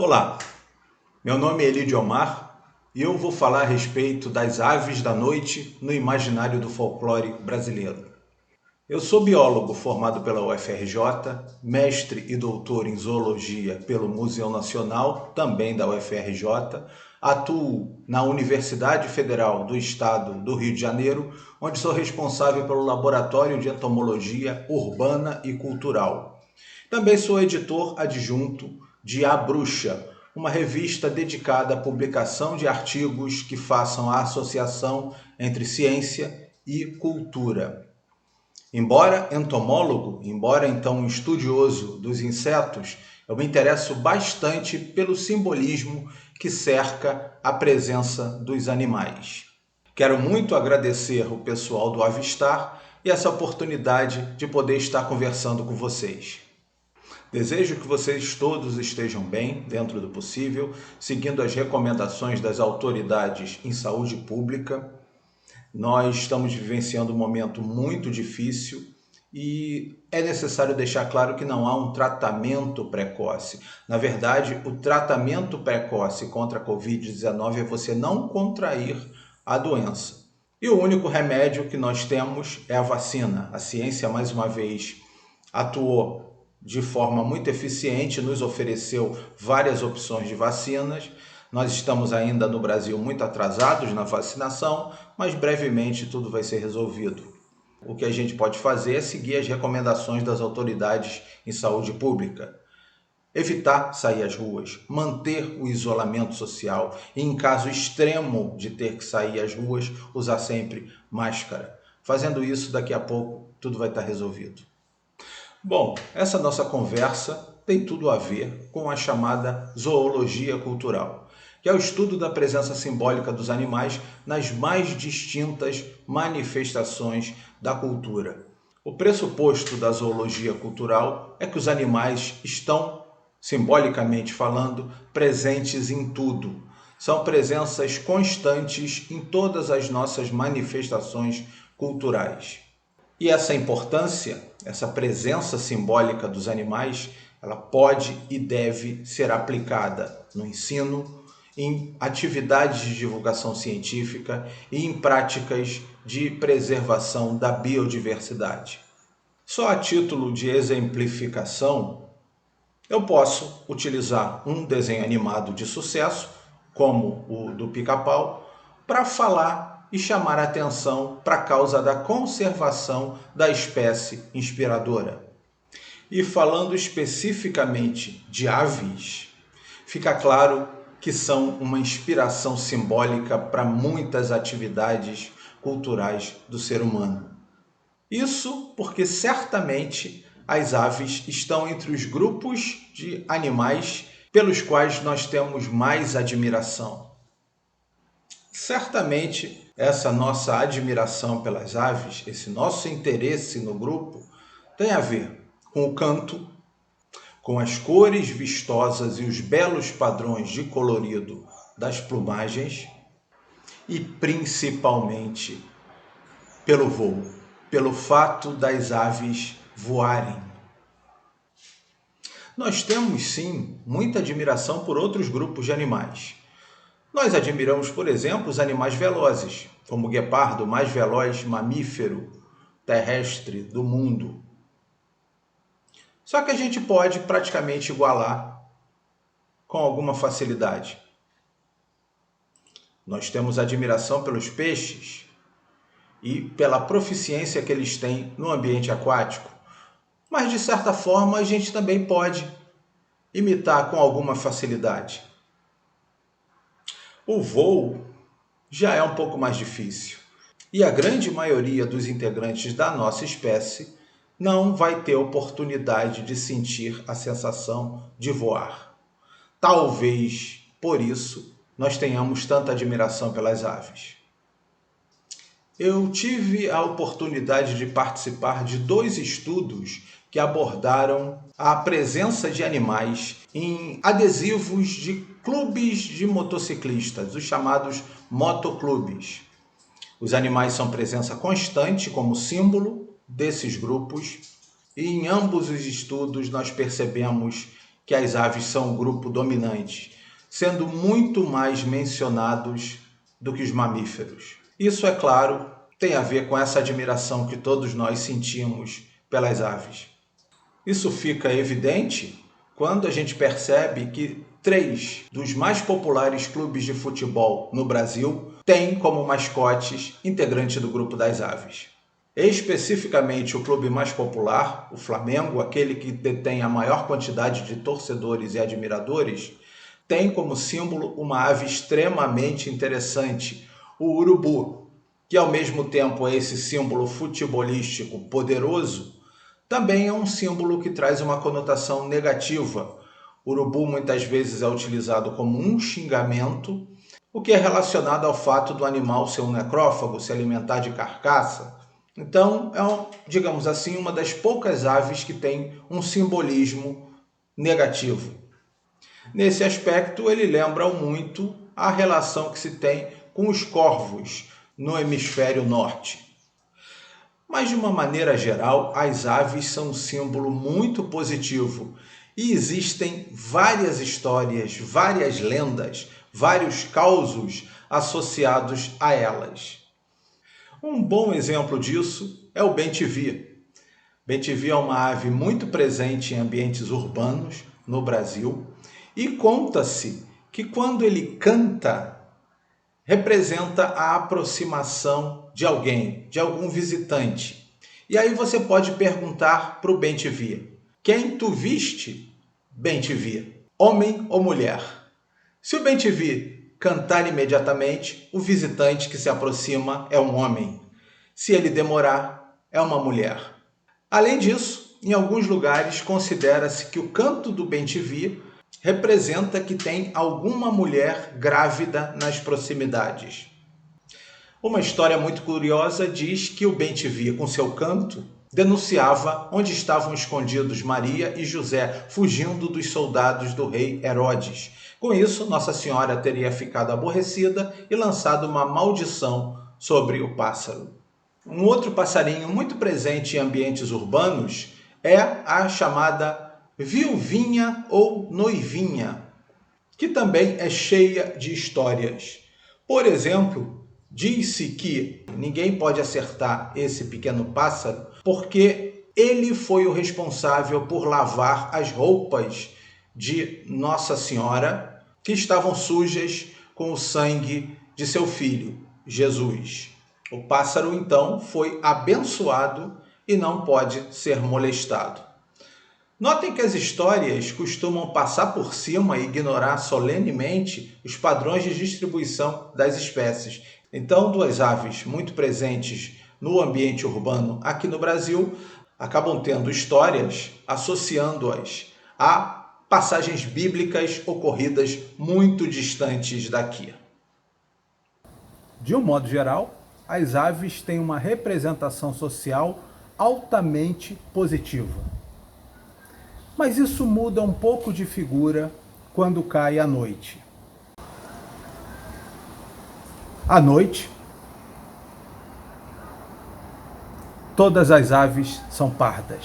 Olá, meu nome é Elidio Omar e eu vou falar a respeito das aves da noite no imaginário do folclore brasileiro. Eu sou biólogo formado pela UFRJ, mestre e doutor em zoologia pelo Museu Nacional, também da UFRJ, atuo na Universidade Federal do Estado do Rio de Janeiro, onde sou responsável pelo Laboratório de Entomologia Urbana e Cultural. Também sou editor adjunto de A Bruxa, uma revista dedicada à publicação de artigos que façam a associação entre ciência e cultura. Embora entomólogo, embora então um estudioso dos insetos, eu me interesso bastante pelo simbolismo que cerca a presença dos animais. Quero muito agradecer o pessoal do Avistar e essa oportunidade de poder estar conversando com vocês. Desejo que vocês todos estejam bem, dentro do possível, seguindo as recomendações das autoridades em saúde pública. Nós estamos vivenciando um momento muito difícil e é necessário deixar claro que não há um tratamento precoce. Na verdade, o tratamento precoce contra a Covid-19 é você não contrair a doença. E o único remédio que nós temos é a vacina. A ciência, mais uma vez, atuou de forma muito eficiente, nos ofereceu várias opções de vacinas. Nós estamos ainda no Brasil muito atrasados na vacinação, mas brevemente tudo vai ser resolvido. O que a gente pode fazer é seguir as recomendações das autoridades em saúde pública. Evitar sair às ruas, manter o isolamento social e, em caso extremo de ter que sair às ruas, usar sempre máscara. Fazendo isso, daqui a pouco tudo vai estar resolvido. Bom, essa nossa conversa tem tudo a ver com a chamada zoologia cultural, que é o estudo da presença simbólica dos animais nas mais distintas manifestações da cultura. O pressuposto da zoologia cultural é que os animais estão, simbolicamente falando, presentes em tudo. São presenças constantes em todas as nossas manifestações culturais. E essa importância, essa presença simbólica dos animais, ela pode e deve ser aplicada no ensino, em atividades de divulgação científica e em práticas de preservação da biodiversidade. Só a título de exemplificação, eu posso utilizar um desenho animado de sucesso, como o do Pica-Pau, para falar e chamar a atenção para a causa da conservação da espécie inspiradora. E falando especificamente de aves, fica claro que são uma inspiração simbólica para muitas atividades culturais do ser humano. Isso porque certamente as aves estão entre os grupos de animais pelos quais nós temos mais admiração. Certamente essa nossa admiração pelas aves, esse nosso interesse no grupo, tem a ver com o canto, com as cores vistosas e os belos padrões de colorido das plumagens e principalmente pelo voo, pelo fato das aves voarem. Nós temos sim muita admiração por outros grupos de animais. Nós admiramos, por exemplo, os animais velozes, como o guepardo, o mais veloz mamífero terrestre do mundo. Só que a gente pode praticamente igualar com alguma facilidade. Nós temos admiração pelos peixes e pela proficiência que eles têm no ambiente aquático, mas de certa forma a gente também pode imitar com alguma facilidade. O voo já é um pouco mais difícil e a grande maioria dos integrantes da nossa espécie não vai ter oportunidade de sentir a sensação de voar. Talvez por isso nós tenhamos tanta admiração pelas aves. Eu tive a oportunidade de participar de 2 estudos que abordaram a presença de animais em adesivos de clubes de motociclistas, os chamados motoclubes. Os animais são presença constante como símbolo desses grupos e em ambos os estudos nós percebemos que as aves são o grupo dominante, sendo muito mais mencionados do que os mamíferos. Isso, é claro, tem a ver com essa admiração que todos nós sentimos pelas aves. Isso fica evidente quando a gente percebe que 3 dos mais populares clubes de futebol no Brasil têm como mascotes integrantes do grupo das aves. Especificamente o clube mais popular, o Flamengo, aquele que detém a maior quantidade de torcedores e admiradores, tem como símbolo uma ave extremamente interessante, o urubu, que ao mesmo tempo é esse símbolo futebolístico poderoso, também é um símbolo que traz uma conotação negativa. O urubu muitas vezes é utilizado como um xingamento, o que é relacionado ao fato do animal ser um necrófago, se alimentar de carcaça. Então, digamos assim, uma das poucas aves que tem um simbolismo negativo. Nesse aspecto, ele lembra muito a relação que se tem com os corvos no hemisfério norte. Mas, de uma maneira geral, as aves são um símbolo muito positivo e existem várias histórias, várias lendas, vários causos associados a elas. Um bom exemplo disso é o bem-te-vi. Bem-te-vi é uma ave muito presente em ambientes urbanos no Brasil e conta-se que quando ele canta, representa a aproximação de alguém, de algum visitante. E aí você pode perguntar para o bem-te-vi: quem tu viste, bem-te-vi? Homem ou mulher? Se o bem-te-vi cantar imediatamente, o visitante que se aproxima é um homem. Se ele demorar, é uma mulher. Além disso, em alguns lugares considera-se que o canto do bem-te-vi representa que tem alguma mulher grávida nas proximidades. Uma história muito curiosa diz que o bem-te-vi, com seu canto, denunciava onde estavam escondidos Maria e José, fugindo dos soldados do rei Herodes. Com isso, Nossa Senhora teria ficado aborrecida e lançado uma maldição sobre o pássaro. Um outro passarinho muito presente em ambientes urbanos é a chamada viuvinha ou noivinha, que também é cheia de histórias. Por exemplo, diz-se que ninguém pode acertar esse pequeno pássaro porque ele foi o responsável por lavar as roupas de Nossa Senhora que estavam sujas com o sangue de seu filho, Jesus. O pássaro, então, foi abençoado e não pode ser molestado. Notem que as histórias costumam passar por cima e ignorar solenemente os padrões de distribuição das espécies. Então, 2 aves muito presentes no ambiente urbano aqui no Brasil acabam tendo histórias associando-as a passagens bíblicas ocorridas muito distantes daqui. De um modo geral, as aves têm uma representação social altamente positiva. Mas isso muda um pouco de figura quando cai a noite. À noite, todas as aves são pardas.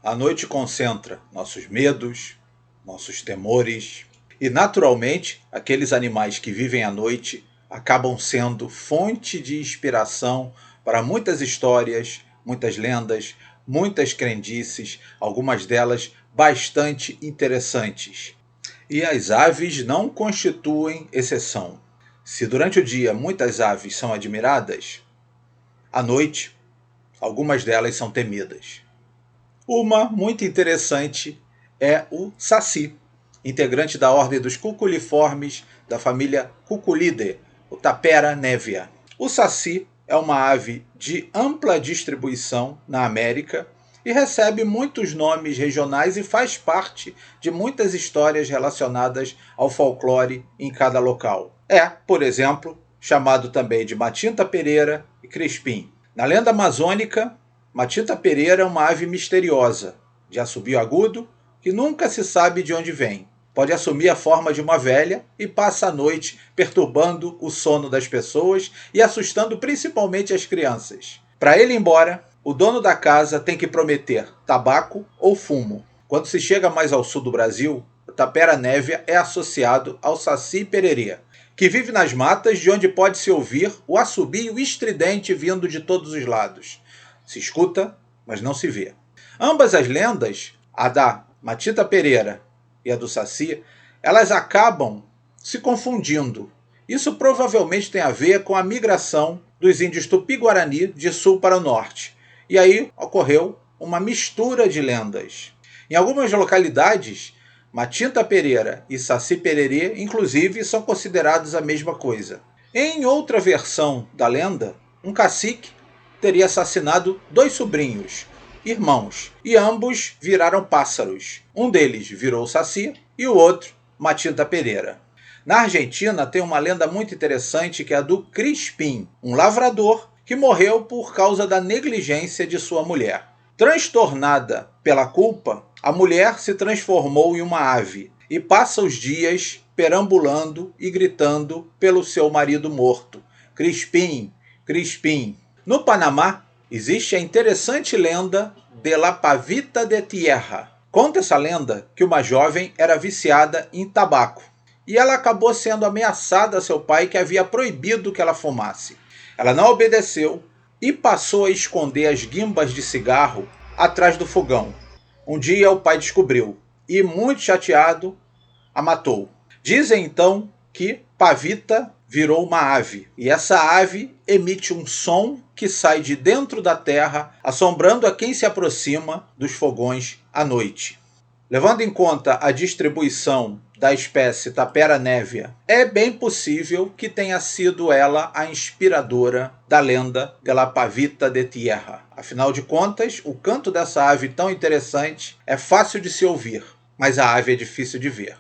A noite concentra nossos medos, nossos temores e, naturalmente, aqueles animais que vivem à noite acabam sendo fonte de inspiração para muitas histórias, muitas lendas, muitas crendices, algumas delas bastante interessantes. E as aves não constituem exceção. Se durante o dia muitas aves são admiradas, à noite algumas delas são temidas. Uma muito interessante é o saci, integrante da ordem dos cuculiformes da família Cuculidae, o Tapera nevia. O saci é uma ave de ampla distribuição na América e recebe muitos nomes regionais e faz parte de muitas histórias relacionadas ao folclore em cada local. É, por exemplo, chamado também de matinta pereira e crispim. Na lenda amazônica, matinta pereira é uma ave misteriosa, de assobio agudo, que nunca se sabe de onde vem. Pode assumir a forma de uma velha e passa a noite perturbando o sono das pessoas e assustando principalmente as crianças. Para ele ir embora, o dono da casa tem que prometer tabaco ou fumo. Quando se chega mais ao sul do Brasil, o tapera-névia é associado ao saci pererê, que vive nas matas de onde pode-se ouvir o assobio estridente vindo de todos os lados. Se escuta, mas não se vê. Ambas as lendas, a da Matita Pereira e a do saci, elas acabam se confundindo. Isso provavelmente tem a ver com a migração dos índios Tupi-Guarani de sul para o norte. E aí ocorreu uma mistura de lendas. Em algumas localidades, Matinta Pereira e Saci Pererê, inclusive, são considerados a mesma coisa. Em outra versão da lenda, um cacique teria assassinado 2 sobrinhos, irmãos, e ambos viraram pássaros. Um deles virou Saci e o outro Matinta Pereira. Na Argentina tem uma lenda muito interessante que é a do Crispim, um lavrador que morreu por causa da negligência de sua mulher. Transtornada pela culpa, a mulher se transformou em uma ave e passa os dias perambulando e gritando pelo seu marido morto. Crispim, Crispim. No Panamá, existe a interessante lenda de la Pavita de Tierra. Conta essa lenda que uma jovem era viciada em tabaco e ela acabou sendo ameaçada a seu pai, que havia proibido que ela fumasse. Ela não obedeceu e passou a esconder as guimbas de cigarro atrás do fogão. Um dia o pai descobriu e, muito chateado, a matou. Dizem então que Pavita virou uma ave, e essa ave emite um som que sai de dentro da terra, assombrando a quem se aproxima dos fogões à noite. Levando em conta a distribuição da espécie tapera-névia, é bem possível que tenha sido ela a inspiradora da lenda de la Pavita de Tierra. Afinal de contas, o canto dessa ave tão interessante é fácil de se ouvir, mas a ave é difícil de ver.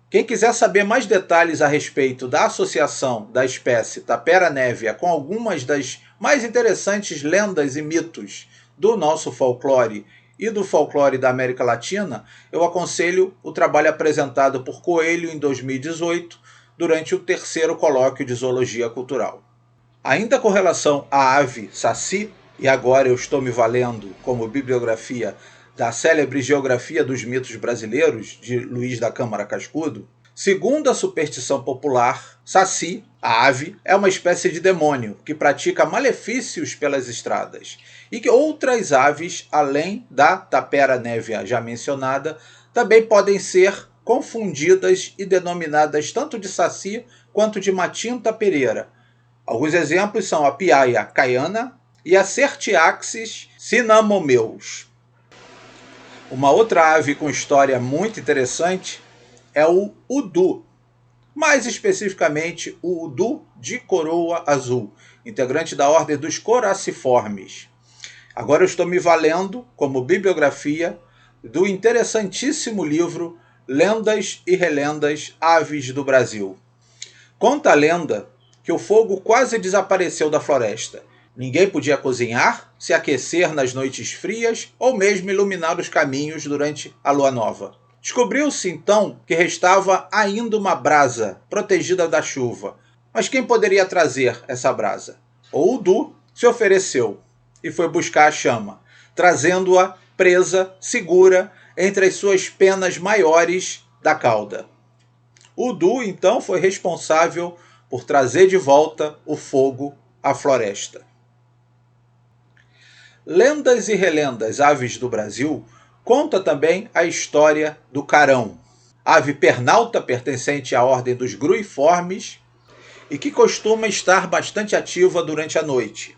Quem quiser saber mais detalhes a respeito da associação da espécie tapera-névia com algumas das mais interessantes lendas e mitos do nosso folclore e do folclore da América Latina, eu aconselho o trabalho apresentado por Coelho em 2018, durante o 3º colóquio de Zoologia Cultural. Ainda com relação à ave saci, e agora eu estou me valendo como bibliografia da célebre Geografia dos Mitos Brasileiros, de Luiz da Câmara Cascudo, segundo a superstição popular, saci, a ave, é uma espécie de demônio que pratica malefícios pelas estradas, e que outras aves, além da tapera-névia já mencionada, também podem ser confundidas e denominadas tanto de saci quanto de Matinta Pereira. Alguns exemplos são a piaia caiana e a Certiaxis cinnamomeus. Uma outra ave com história muito interessante é o udu, mais especificamente o udu de coroa azul, integrante da ordem dos coraciformes. Agora eu estou me valendo como bibliografia do interessantíssimo livro Lendas e Relendas Aves do Brasil. Conta a lenda que o fogo quase desapareceu da floresta. Ninguém podia cozinhar, se aquecer nas noites frias ou mesmo iluminar os caminhos durante a lua nova. Descobriu-se então que restava ainda uma brasa protegida da chuva. Mas quem poderia trazer essa brasa? O udu se ofereceu e foi buscar a chama, trazendo-a presa, segura, entre as suas penas maiores da cauda. O udu, então, foi responsável por trazer de volta o fogo à floresta. Lendas e Relendas Aves do Brasil conta também a história do carão, ave pernalta pertencente à ordem dos gruiformes e que costuma estar bastante ativa durante a noite.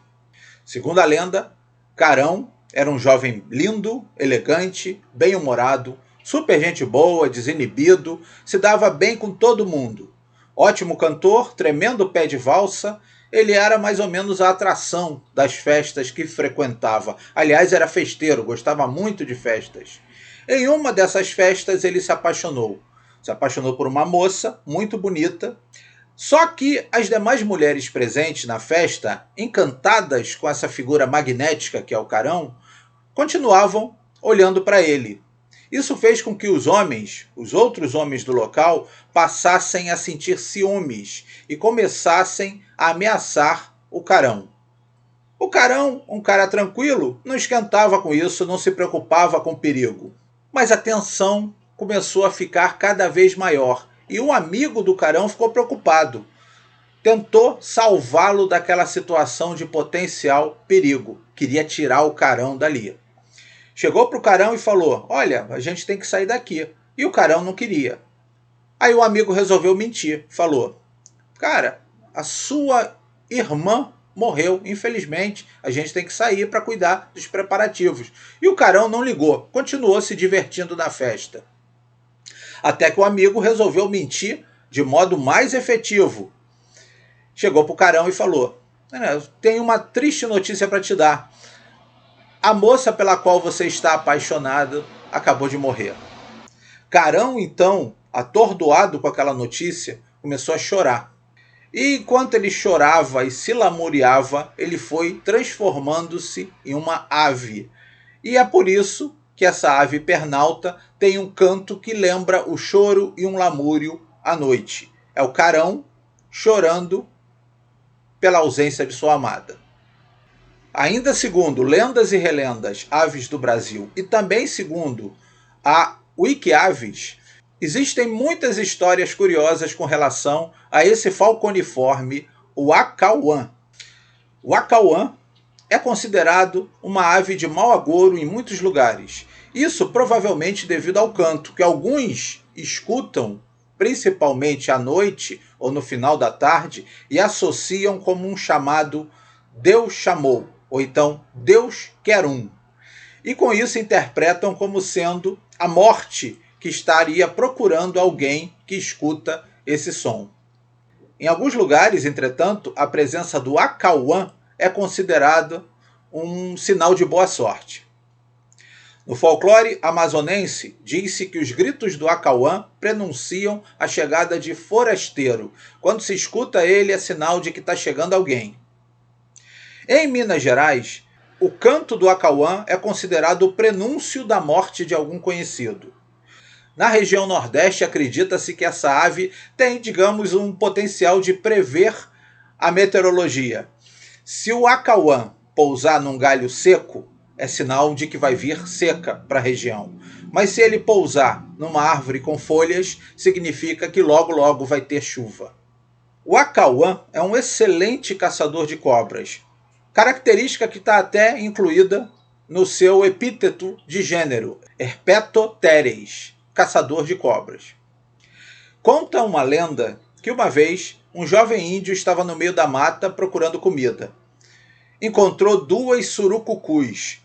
Segundo a lenda, Carão era um jovem lindo, elegante, bem-humorado, super gente boa, desinibido, se dava bem com todo mundo. Ótimo cantor, tremendo pé de valsa, ele era mais ou menos a atração das festas que frequentava. Aliás, era festeiro, gostava muito de festas. Em uma dessas festas ele se apaixonou. Se apaixonou por uma moça muito bonita. Só que as demais mulheres presentes na festa, encantadas com essa figura magnética que é o Carão, continuavam olhando para ele. Isso fez com que os outros homens do local, passassem a sentir ciúmes e começassem a ameaçar o Carão. O Carão, um cara tranquilo, não esquentava com isso, não se preocupava com o perigo. Mas a tensão começou a ficar cada vez maior e um amigo do Carão ficou preocupado. Tentou salvá-lo daquela situação de potencial perigo. Queria tirar o Carão dali. Chegou para o Carão e falou: olha, a gente tem que sair daqui. E o Carão não queria. Aí o amigo resolveu mentir. Falou: cara, a sua irmã morreu, infelizmente. A gente tem que sair para cuidar dos preparativos. E o Carão não ligou. Continuou se divertindo na festa. Até que o amigo resolveu mentir de modo mais efetivo. Chegou para o Carão e falou: tenho uma triste notícia para te dar. A moça pela qual você está apaixonado acabou de morrer. Carão, então, atordoado com aquela notícia, começou a chorar. E enquanto ele chorava e se lamuriava, ele foi transformando-se em uma ave. E é por isso que essa ave pernalta tem um canto que lembra o choro e um lamúrio à noite. É o Carão chorando pela ausência de sua amada. Ainda segundo Lendas e Relendas Aves do Brasil e também segundo a Wikiaves, existem muitas histórias curiosas com relação a esse falconiforme, o acauã. O acauã é considerado uma ave de mau agouro em muitos lugares. Isso provavelmente devido ao canto, que alguns escutam principalmente à noite ou no final da tarde e associam como um chamado Deus chamou, ou então Deus quer um. E com isso interpretam como sendo a morte que estaria procurando alguém que escuta esse som. Em alguns lugares, entretanto, a presença do acauã é considerada um sinal de boa sorte. No folclore amazonense, diz-se que os gritos do acauã prenunciam a chegada de forasteiro. Quando se escuta ele, é sinal de que está chegando alguém. Em Minas Gerais, o canto do acauã é considerado o prenúncio da morte de algum conhecido. Na região Nordeste, acredita-se que essa ave tem, digamos, um potencial de prever a meteorologia. Se o acauã pousar num galho seco, é sinal de que vai vir seca para a região. Mas se ele pousar numa árvore com folhas, significa que logo logo vai ter chuva. O acauã é um excelente caçador de cobras, característica que está até incluída no seu epíteto de gênero, Herpetoteres, caçador de cobras. Conta uma lenda que uma vez um jovem índio estava no meio da mata procurando comida. Encontrou 2 surucucus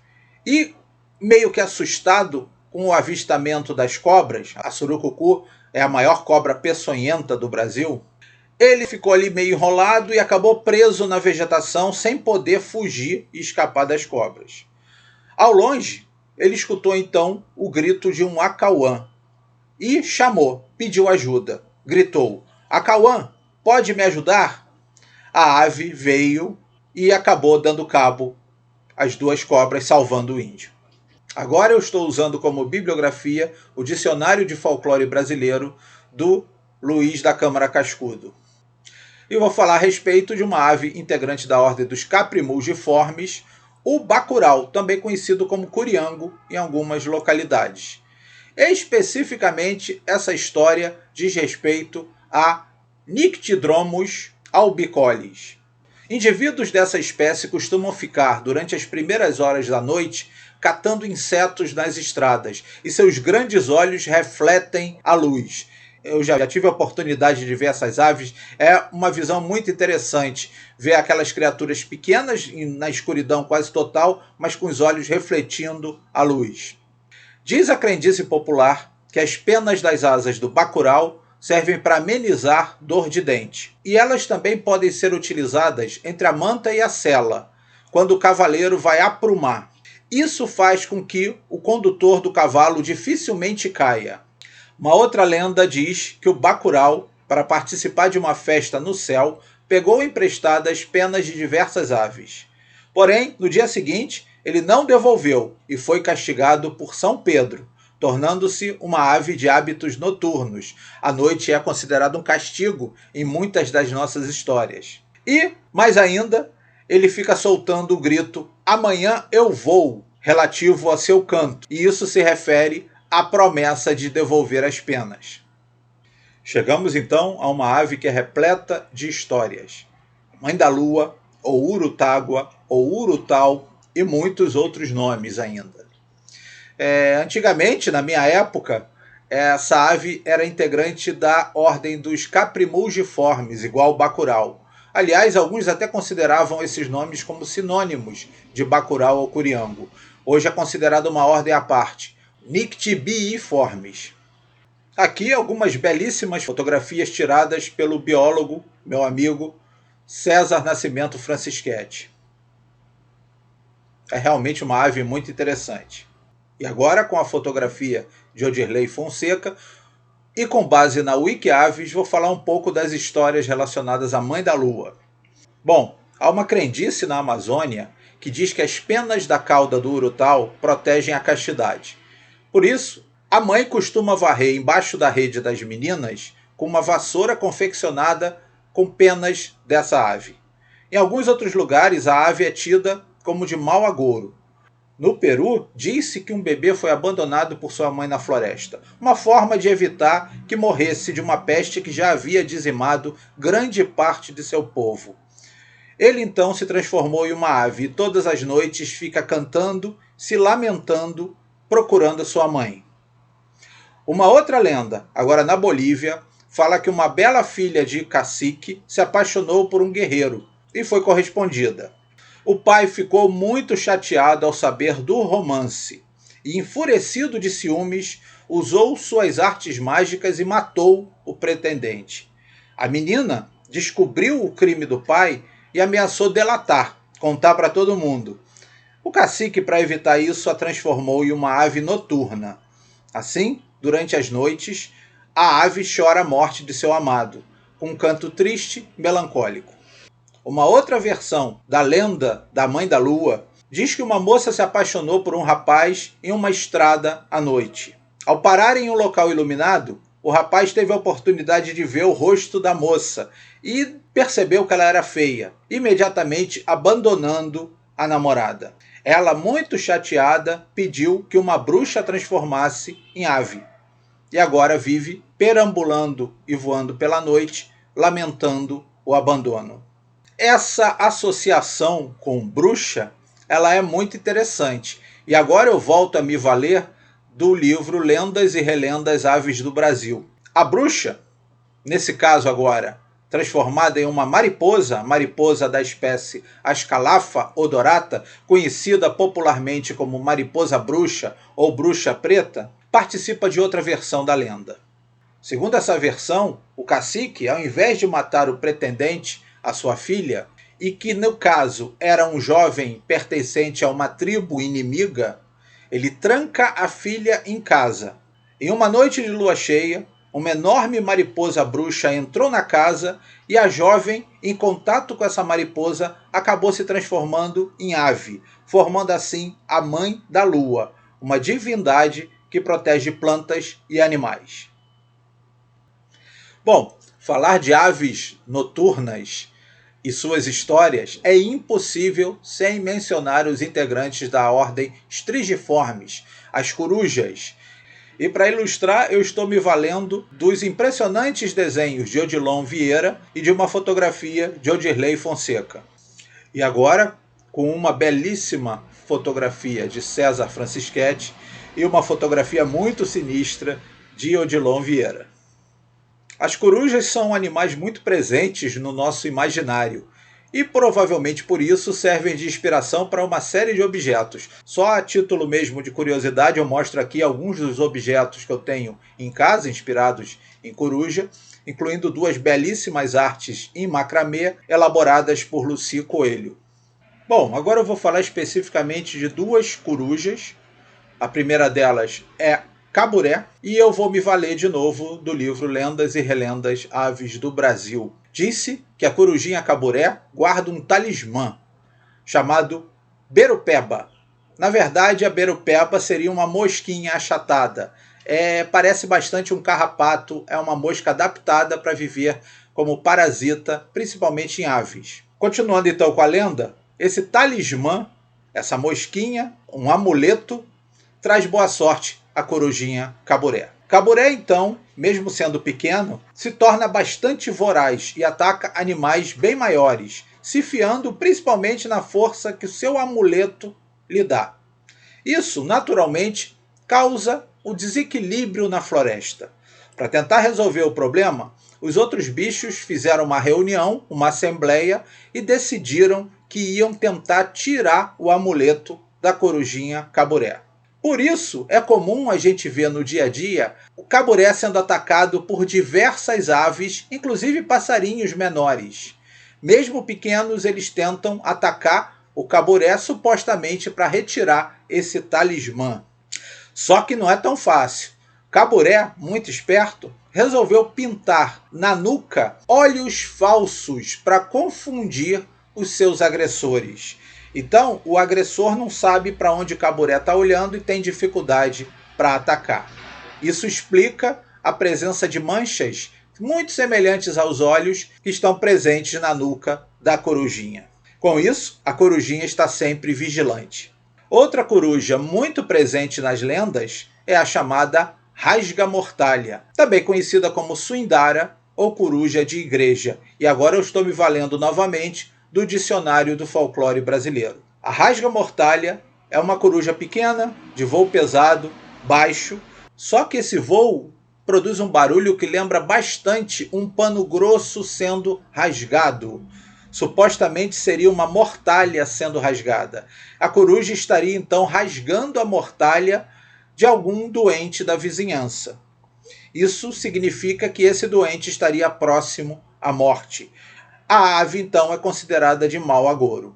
e, meio que assustado com o avistamento das cobras, a surucucu é a maior cobra peçonhenta do Brasil, ele ficou ali meio enrolado e acabou preso na vegetação sem poder fugir e escapar das cobras. Ao longe, ele escutou então o grito de um acauã e chamou, pediu ajuda. Gritou: acauã, pode me ajudar? A ave veio e acabou dando cabo às 2 cobras, salvando o índio. Agora eu estou usando como bibliografia o Dicionário de Folclore Brasileiro do Luiz da Câmara Cascudo. E vou falar a respeito de uma ave integrante da ordem dos caprimulgiformes, o bacurau, também conhecido como curiango em algumas localidades. Especificamente, essa história diz respeito a Nyctidromus albicollis. Indivíduos dessa espécie costumam ficar, durante as primeiras horas da noite, catando insetos nas estradas, e seus grandes olhos refletem a luz. Eu já tive a oportunidade de ver essas aves, é uma visão muito interessante, ver aquelas criaturas pequenas na escuridão quase total, mas com os olhos refletindo a luz. Diz a crendice popular que as penas das asas do bacurau servem para amenizar dor de dente. E elas também podem ser utilizadas entre a manta e a sela, quando o cavaleiro vai aprumar. Isso faz com que o condutor do cavalo dificilmente caia. Uma outra lenda diz que o bacurau, para participar de uma festa no céu, pegou emprestadas penas de diversas aves. Porém, no dia seguinte, ele não devolveu e foi castigado por São Pedro, tornando-se uma ave de hábitos noturnos. A noite é considerada um castigo em muitas das nossas histórias. E, mais ainda, ele fica soltando o grito "amanhã eu vou", relativo ao seu canto. E isso se refere a promessa de devolver as penas. Chegamos então a uma ave que é repleta de histórias. Mãe da Lua, ou Urutágua, ou Urutau e muitos outros nomes ainda. Antigamente, na minha época, essa ave era integrante da ordem dos caprimulgiformes, igual bacurau. Aliás, alguns até consideravam esses nomes como sinônimos de bacurau ou curiango. Hoje é considerada uma ordem à parte, Nyctibiiformes. Aqui algumas belíssimas fotografias tiradas pelo biólogo, meu amigo, César Nascimento Francischetti. É realmente uma ave muito interessante. E agora, com a fotografia de Odirley Fonseca, e com base na Wikiaves, vou falar um pouco das histórias relacionadas à Mãe da Lua. Bom, há uma crendice na Amazônia que diz que as penas da cauda do urutau protegem a castidade. Por isso, a mãe costuma varrer embaixo da rede das meninas com uma vassoura confeccionada com penas dessa ave. Em alguns outros lugares, a ave é tida como de mau agouro. No Peru, disse que um bebê foi abandonado por sua mãe na floresta, uma forma de evitar que morresse de uma peste que já havia dizimado grande parte de seu povo. Ele então se transformou em uma ave e todas as noites fica cantando, se lamentando, procurando sua mãe. Uma outra lenda, agora na Bolívia, fala que uma bela filha de cacique se apaixonou por um guerreiro e foi correspondida. O pai ficou muito chateado ao saber do romance e, enfurecido de ciúmes, usou suas artes mágicas e matou o pretendente. A menina descobriu o crime do pai e ameaçou delatar, contar para todo mundo. O cacique, para evitar isso, a transformou em uma ave noturna. Assim, durante as noites, a ave chora a morte de seu amado, com um canto triste e melancólico. Uma outra versão da lenda da Mãe da Lua diz que uma moça se apaixonou por um rapaz em uma estrada à noite. Ao parar em um local iluminado, o rapaz teve a oportunidade de ver o rosto da moça e percebeu que ela era feia, imediatamente abandonando a namorada. Ela, muito chateada, pediu que uma bruxa a transformasse em ave. E agora vive perambulando e voando pela noite, lamentando o abandono. Essa associação com bruxa, ela é muito interessante. E agora eu volto a me valer do livro Lendas e Relendas Aves do Brasil. A bruxa, nesse caso agora, transformada em uma mariposa da espécie Ascalafa odorata, conhecida popularmente como mariposa bruxa ou bruxa preta, participa de outra versão da lenda. Segundo essa versão, o cacique, ao invés de matar o pretendente, a sua filha, e que no caso era um jovem pertencente a uma tribo inimiga, ele tranca a filha em casa. Em uma noite de lua cheia, uma enorme mariposa bruxa entrou na casa e a jovem, em contato com essa mariposa, acabou se transformando em ave, formando assim a Mãe da Lua, uma divindade que protege plantas e animais. Bom, falar de aves noturnas e suas histórias é impossível sem mencionar os integrantes da ordem Strigiformes, as corujas. E para ilustrar, eu estou me valendo dos impressionantes desenhos de Odilon Vieira e de uma fotografia de Odirley Fonseca. E agora, com uma belíssima fotografia de César Francischetti e uma fotografia muito sinistra de Odilon Vieira. As corujas são animais muito presentes no nosso imaginário e provavelmente por isso servem de inspiração para uma série de objetos. Só a título mesmo de curiosidade eu mostro aqui alguns dos objetos que eu tenho em casa inspirados em coruja, incluindo duas belíssimas artes em macramê elaboradas por Luci Coelho. Bom, agora eu vou falar especificamente de duas corujas. A primeira delas é Caburé, e eu vou me valer de novo do livro Lendas e Relendas Aves do Brasil. Disse que a corujinha Caburé guarda um talismã chamado Berupeba. Na verdade, a Berupeba seria uma mosquinha achatada. Parece bastante um carrapato, é uma mosca adaptada para viver como parasita, principalmente em aves. Continuando então com a lenda, esse talismã, essa mosquinha, um amuleto, traz boa sorte a corujinha caburé. Caburé, então, mesmo sendo pequeno, se torna bastante voraz e ataca animais bem maiores, se fiando principalmente na força que o seu amuleto lhe dá. Isso, naturalmente, causa o desequilíbrio na floresta. Para tentar resolver o problema, os outros bichos fizeram uma reunião, uma assembleia, e decidiram que iam tentar tirar o amuleto da corujinha caburé. Por isso, é comum a gente ver no dia a dia o caburé sendo atacado por diversas aves, inclusive passarinhos menores. Mesmo pequenos, eles tentam atacar o caburé supostamente para retirar esse talismã. Só que não é tão fácil. Caburé, muito esperto, resolveu pintar na nuca olhos falsos para confundir os seus agressores. Então, o agressor não sabe para onde o caburé está olhando e tem dificuldade para atacar. Isso explica a presença de manchas muito semelhantes aos olhos que estão presentes na nuca da corujinha. Com isso, a corujinha está sempre vigilante. Outra coruja muito presente nas lendas é a chamada rasga-mortalha, também conhecida como suindara ou coruja de igreja. E agora eu estou me valendo novamente do dicionário do folclore brasileiro. A rasga-mortalha é uma coruja pequena, de voo pesado, baixo, só que esse voo produz um barulho que lembra bastante um pano grosso sendo rasgado. Supostamente seria uma mortalha sendo rasgada. A coruja estaria então rasgando a mortalha de algum doente da vizinhança. Isso significa que esse doente estaria próximo à morte. A ave, então, é considerada de mau agouro.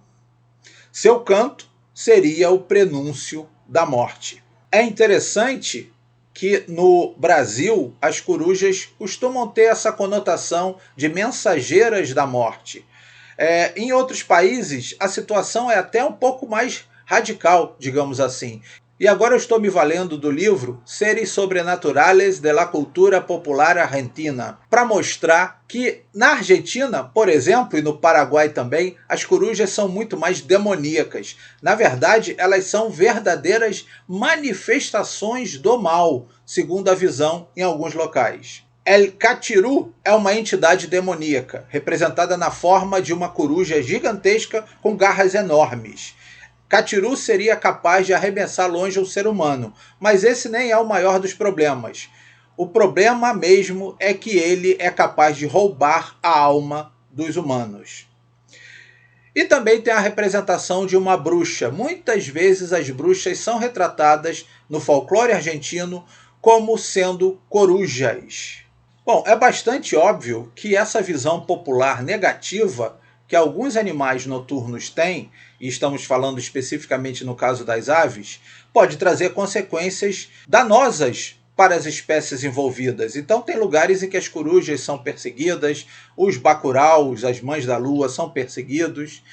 Seu canto seria o prenúncio da morte. É interessante que no Brasil as corujas costumam ter essa conotação de mensageiras da morte. Em outros países, a situação é até um pouco mais radical, digamos assim. E agora eu estou me valendo do livro Seres Sobrenaturales de la Cultura Popular Argentina, para mostrar que na Argentina, por exemplo, e no Paraguai também, as corujas são muito mais demoníacas. Na verdade, elas são verdadeiras manifestações do mal, segundo a visão em alguns locais. El Catiru é uma entidade demoníaca, representada na forma de uma coruja gigantesca com garras enormes. Catiru seria capaz de arremessar longe um ser humano, mas esse nem é o maior dos problemas. O problema mesmo é que ele é capaz de roubar a alma dos humanos. E também tem a representação de uma bruxa. Muitas vezes as bruxas são retratadas no folclore argentino como sendo corujas. Bom, é bastante óbvio que essa visão popular negativa que alguns animais noturnos têm, e estamos falando especificamente no caso das aves, pode trazer consequências danosas para as espécies envolvidas. Então tem lugares em que as corujas são perseguidas, os bacuraus, as mães da lua são perseguidos.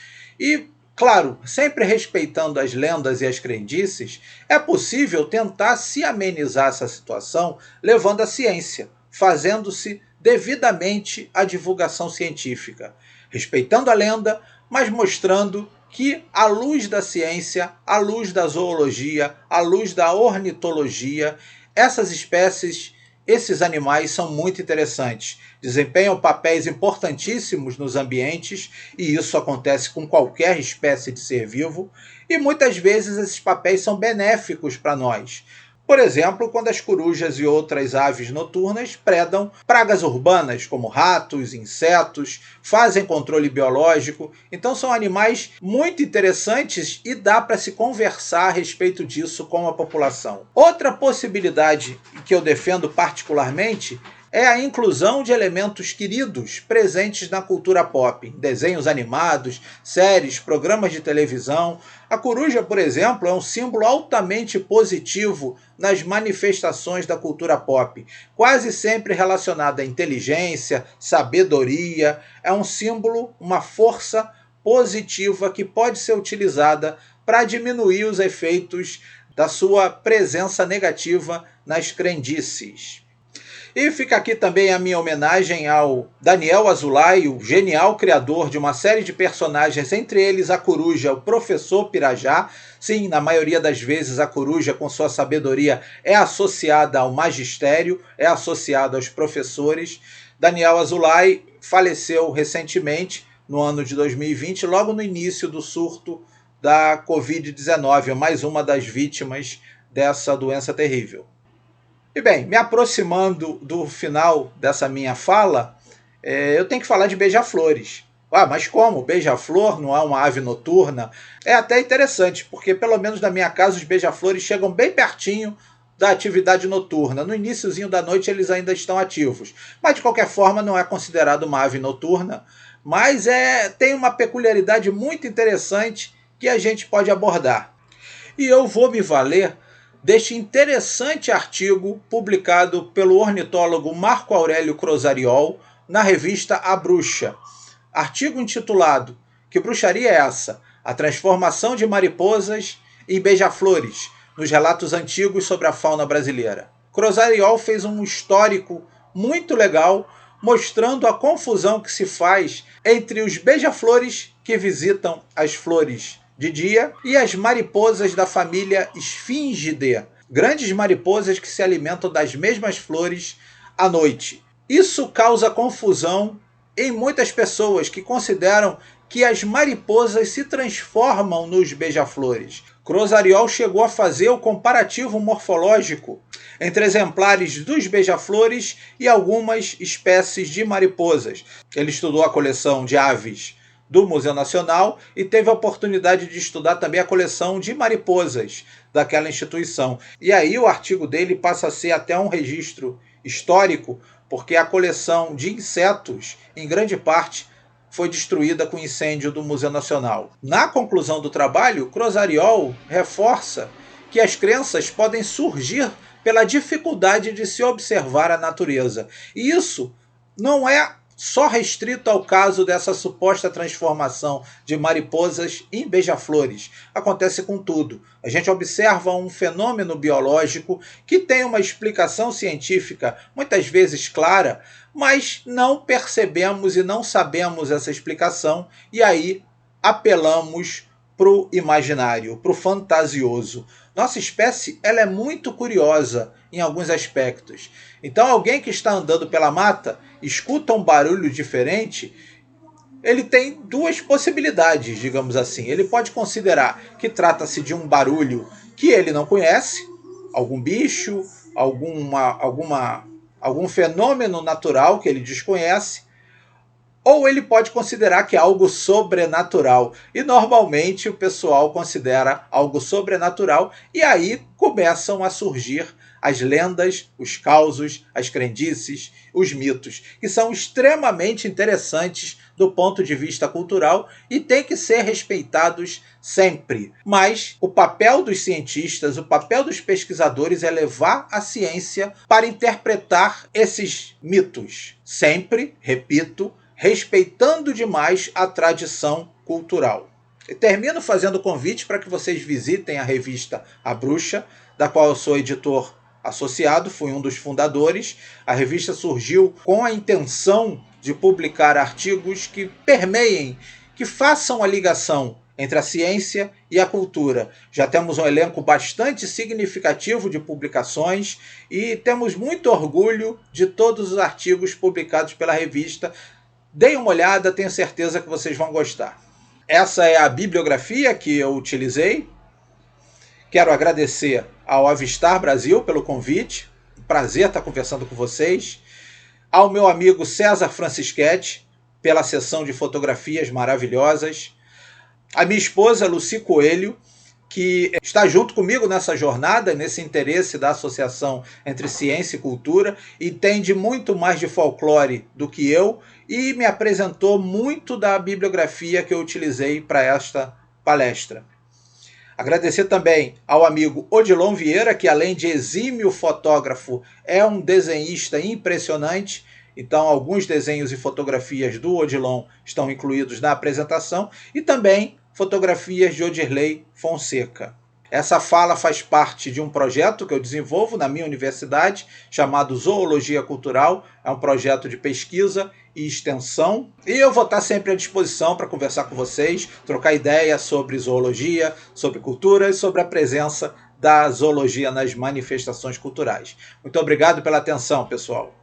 E, claro, sempre respeitando as lendas e as crendices, é possível tentar se amenizar essa situação levando a ciência, fazendo-se devidamente a divulgação científica, respeitando a lenda, mas mostrando que, à luz da ciência, à luz da zoologia, à luz da ornitologia, essas espécies, esses animais são muito interessantes, desempenham papéis importantíssimos nos ambientes, e isso acontece com qualquer espécie de ser vivo, e muitas vezes esses papéis são benéficos para nós. Por exemplo, quando as corujas e outras aves noturnas predam pragas urbanas, como ratos, insetos, fazem controle biológico. Então são animais muito interessantes e dá para se conversar a respeito disso com a população. Outra possibilidade que eu defendo particularmente é a inclusão de elementos queridos presentes na cultura pop, desenhos animados, séries, programas de televisão. A coruja, por exemplo, é um símbolo altamente positivo nas manifestações da cultura pop, quase sempre relacionado à inteligência, sabedoria. É um símbolo, uma força positiva que pode ser utilizada para diminuir os efeitos da sua presença negativa nas crendices. E fica aqui também a minha homenagem ao Daniel Azulay, o genial criador de uma série de personagens, entre eles a coruja, o professor Pirajá. Sim, na maioria das vezes a coruja, com sua sabedoria, é associada ao magistério, é associada aos professores. Daniel Azulay faleceu recentemente, no ano de 2020, logo no início do surto da Covid-19, mais uma das vítimas dessa doença terrível. E bem, me aproximando do final dessa minha fala, eu tenho que falar de beija-flores. Ah, mas como? Beija-flor não é uma ave noturna? É até interessante, porque pelo menos na minha casa os beija-flores chegam bem pertinho da atividade noturna. No iniciozinho da noite eles ainda estão ativos. Mas de qualquer forma não é considerado uma ave noturna, mas tem uma peculiaridade muito interessante que a gente pode abordar. E eu vou me valer deste interessante artigo publicado pelo ornitólogo Marco Aurélio Crosariol na revista A Bruxa. Artigo intitulado Que Bruxaria é essa? A transformação de mariposas em beija-flores nos relatos antigos sobre a fauna brasileira. Crosariol fez um histórico muito legal mostrando a confusão que se faz entre os beija-flores que visitam as flores de dia e as mariposas da família Sphingidae, grandes mariposas que se alimentam das mesmas flores à noite. Isso causa confusão em muitas pessoas que consideram que as mariposas se transformam nos beija-flores. Crosariol chegou a fazer o comparativo morfológico entre exemplares dos beija-flores e algumas espécies de mariposas. Ele estudou a coleção de aves do Museu Nacional e teve a oportunidade de estudar também a coleção de mariposas daquela instituição. E aí o artigo dele passa a ser até um registro histórico, porque a coleção de insetos, em grande parte, foi destruída com o incêndio do Museu Nacional. Na conclusão do trabalho, Crosariol reforça que as crenças podem surgir pela dificuldade de se observar a natureza. E isso não é só restrito ao caso dessa suposta transformação de mariposas em beija-flores. Acontece com tudo. A gente observa um fenômeno biológico que tem uma explicação científica, muitas vezes clara, mas não percebemos e não sabemos essa explicação, e aí apelamos para o imaginário, para o fantasioso. Nossa espécie ela é muito curiosa em alguns aspectos. Então alguém que está andando pela mata, escuta um barulho diferente, ele tem duas possibilidades, digamos assim. Ele pode considerar que trata-se de um barulho que ele não conhece, algum bicho, algum fenômeno natural que ele desconhece, ou ele pode considerar que é algo sobrenatural. E normalmente o pessoal considera algo sobrenatural e aí começam a surgir as lendas, os causos, as crendices, os mitos, que são extremamente interessantes do ponto de vista cultural e têm que ser respeitados sempre. Mas o papel dos cientistas, o papel dos pesquisadores é levar a ciência para interpretar esses mitos. Sempre, repito, respeitando demais a tradição cultural. E termino fazendo convite para que vocês visitem a revista A Bruxa, da qual eu sou editor associado, fui um dos fundadores. A revista surgiu com a intenção de publicar artigos que permeiem, que façam a ligação entre a ciência e a cultura. Já temos um elenco bastante significativo de publicações e temos muito orgulho de todos os artigos publicados pela revista. Deem uma olhada, tenho certeza que vocês vão gostar. Essa é a bibliografia que eu utilizei. Quero agradecer ao Avistar Brasil pelo convite. Prazer estar conversando com vocês. Ao meu amigo César Francischetti pela sessão de fotografias maravilhosas. A minha esposa Lucy Coelho, que está junto comigo nessa jornada, nesse interesse da associação entre ciência e cultura, e entende muito mais de folclore do que eu, e me apresentou muito da bibliografia que eu utilizei para esta palestra. Agradecer também ao amigo Odilon Vieira, que além de exímio fotógrafo, é um desenhista impressionante. Então, alguns desenhos e fotografias do Odilon estão incluídos na apresentação, e também fotografias de Odirley Fonseca. Essa fala faz parte de um projeto que eu desenvolvo na minha universidade, chamado Zoologia Cultural. É um projeto de pesquisa e extensão. E eu vou estar sempre à disposição para conversar com vocês, trocar ideias sobre zoologia, sobre cultura e sobre a presença da zoologia nas manifestações culturais. Muito obrigado pela atenção, pessoal.